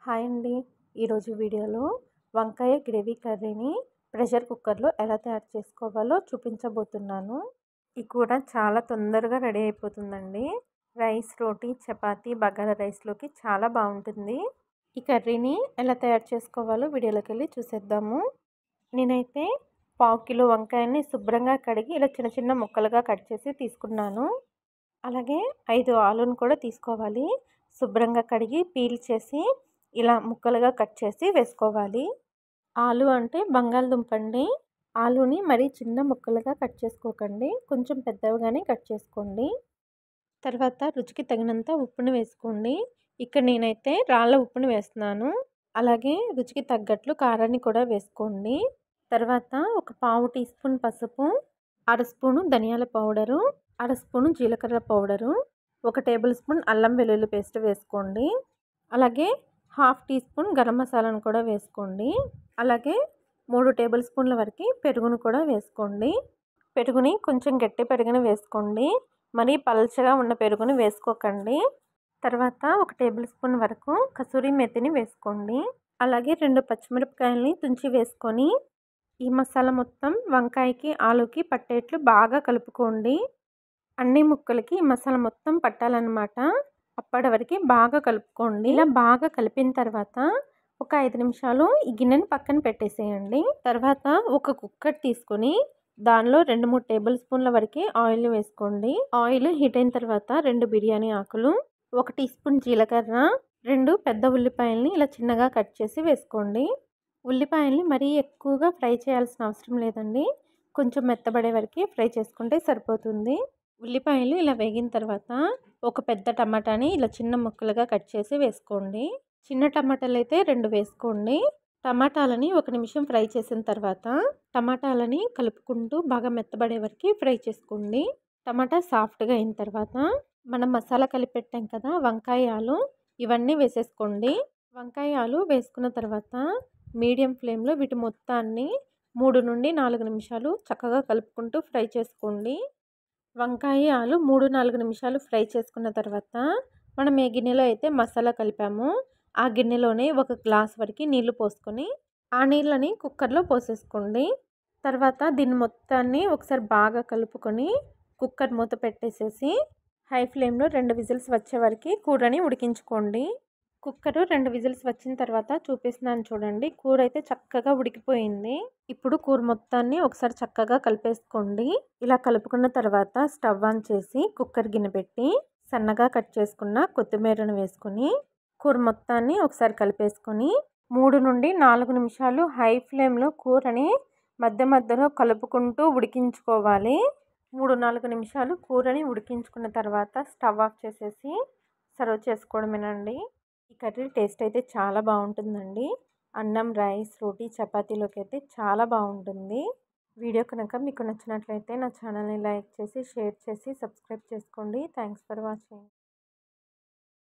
Hi అండి. ఈరోజు వీడియోలో వంకాయ గ్రేవీ కర్రీని ప్రెషర్ కుక్కర్లో ఎలా తయారు చేసుకోవాలో చూపించబోతున్నాను. ఈ కూర చాలా తొందరగా రెడీ అయిపోతుందండి. రైస్, రోటీ, చపాతీ, బగారా రైస్లోకి చాలా బాగుంటుంది. ఈ కర్రీని ఎలా తయారు చేసుకోవాలో వీడియోలోకి వెళ్ళి చూసేద్దాము. నేనైతే 1/2 కిలో వంకాయని శుభ్రంగా కడిగి ఇలా చిన్న చిన్న ముక్కలుగా కట్ చేసి తీసుకున్నాను. అలాగే 5 ఆలుని కూడా తీసుకోవాలి. శుభ్రంగా కడిగి పీల్ చేసి ఇలా ముక్కలుగా కట్ చేసి వేసుకోవాలి. ఆలు అంటే బంగాళదుంప అండి. ఆలుని మరీ చిన్న ముక్కలుగా కట్ చేసుకోకండి, కొంచెం పెద్దవిగానే కట్ చేసుకోండి. తర్వాత రుచికి తగినంత ఉప్పుని వేసుకోండి. ఇక్కడ నేనైతే రాళ్ళ ఉప్పుని వేస్తున్నాను. అలాగే రుచికి తగ్గట్లు కారాన్ని కూడా వేసుకోండి. తర్వాత ఒక 1/2 టీ స్పూన్ పసుపు, 1/2 స్పూను ధనియాల పౌడరు, 1/2 స్పూను జీలకర్ర పౌడరు, 1 టేబుల్ స్పూన్ అల్లం వెల్లుల్లి పేస్ట్ వేసుకోండి. అలాగే 1/2 టీ స్పూన్ గరం మసాలాను కూడా వేసుకోండి. అలాగే 3 టేబుల్ స్పూన్ల వరకు పెరుగును కూడా వేసుకోండి. పెరుగుని కొంచెం గట్టి పెరుగుని వేసుకోండి, మరీ పల్చగా ఉన్న పెరుగుని వేసుకోకండి. తర్వాత 1 టేబుల్ స్పూన్ వరకు కసూరి మెతిని వేసుకోండి. అలాగే 2 పచ్చిమిరపకాయలని తుంచి వేసుకొని ఈ మసాలా మొత్తం వంకాయకి ఆలుకి పట్టేట్లు బాగా కలుపుకోండి. అన్ని ముక్కలకి ఈ మసాలా మొత్తం పట్టాలన్నమాట. అప్పటి వరకు బాగా కలుపుకోండి. ఇలా బాగా కలిపిన తర్వాత ఒక 5 నిమిషాలు ఈ గిన్నెని పక్కన పెట్టేసేయండి. తర్వాత ఒక కుక్కర్ తీసుకొని దానిలో 2-3 టేబుల్ స్పూన్ల వరకు ఆయిల్ వేసుకోండి. ఆయిల్ హీట్ అయిన తర్వాత 2 బిర్యానీ ఆకులు, 1 టీ స్పూన్ జీలకర్ర, 2 పెద్ద ఉల్లిపాయలని ఇలా చిన్నగా కట్ చేసి వేసుకోండి. ఉల్లిపాయల్ని మరీ ఎక్కువగా ఫ్రై చేయాల్సిన అవసరం లేదండి, కొంచెం మెత్తబడే వరకు ఫ్రై చేసుకుంటే సరిపోతుంది. ఉల్లిపాయలు ఇలా వేగిన తర్వాత ఒక పెద్ద టమాటాని ఇలా చిన్న ముక్కలుగా కట్ చేసి వేసుకోండి. చిన్న టమాటాలు అయితే 2 వేసుకోండి. టమాటాలని 1 నిమిషం ఫ్రై చేసిన తర్వాత టమాటాలని కలుపుకుంటూ బాగా మెత్తబడే వరకు ఫ్రై చేసుకోండి. టమాటా సాఫ్ట్గా అయిన తర్వాత మనం మసాలా కలిపి పెట్టాం కదా వంకాయ ఆలు, ఇవన్నీ వేసేసుకోండి. వంకాయ ఆలు వేసుకున్న తర్వాత మీడియం ఫ్లేమ్లో వీటి మొత్తాన్ని 3 నుండి 4 నిమిషాలు చక్కగా కలుపుకుంటూ ఫ్రై చేసుకోండి. వంకాయ ఆలు 3-4 నిమిషాలు ఫ్రై చేసుకున్న తర్వాత మనం ఏ గిన్నెలో అయితే మసాలా కలిపామో ఆ గిన్నెలోనే 1 గ్లాస్ వరకు నీళ్లు పోసుకొని ఆ నీళ్ళని కుక్కర్లో పోసేసుకోండి. తర్వాత దీన్ని మొత్తాన్ని ఒకసారి బాగా కలుపుకొని కుక్కర్ మూత పెట్టేసేసి హై ఫ్లేమ్లో 2 విజిల్స్ వచ్చే వరకు కూరని ఉడికించుకోండి. కుక్కర్ 2 విజిల్స్ వచ్చిన తర్వాత చూపిస్తున్నాను చూడండి, కూర అయితే చక్కగా ఉడికిపోయింది. ఇప్పుడు కూర మొత్తాన్ని ఒకసారి చక్కగా కలిపేసుకోండి. ఇలా కలుపుకున్న తర్వాత స్టవ్ ఆన్ చేసి కుక్కర్ గిన్నె పెట్టి సన్నగా కట్ చేసుకున్న కొత్తిమీరను వేసుకొని కూర మొత్తాన్ని ఒకసారి కలిపేసుకొని 3 నుండి 4 నిమిషాలు హై ఫ్లేమ్లో కూరని మధ్య మధ్యలో కలుపుకుంటూ ఉడికించుకోవాలి. 3-4 నిమిషాలు కూరని ఉడికించుకున్న తర్వాత స్టవ్ ఆఫ్ చేసేసి సర్వ్ చేసుకోవడమేనండి. ఈ కర్రీ టేస్ట్ అయితే చాలా బాగుంటుందండి. అన్నం, రైస్, రోటీ, చపాతీలోకి అయితే చాలా బాగుంటుంది. వీడియో కనుక మీకు నచ్చినట్లయితే నా ఛానల్ని లైక్ చేసి, షేర్ చేసి, సబ్స్క్రైబ్ చేసుకోండి. Thanks for watching.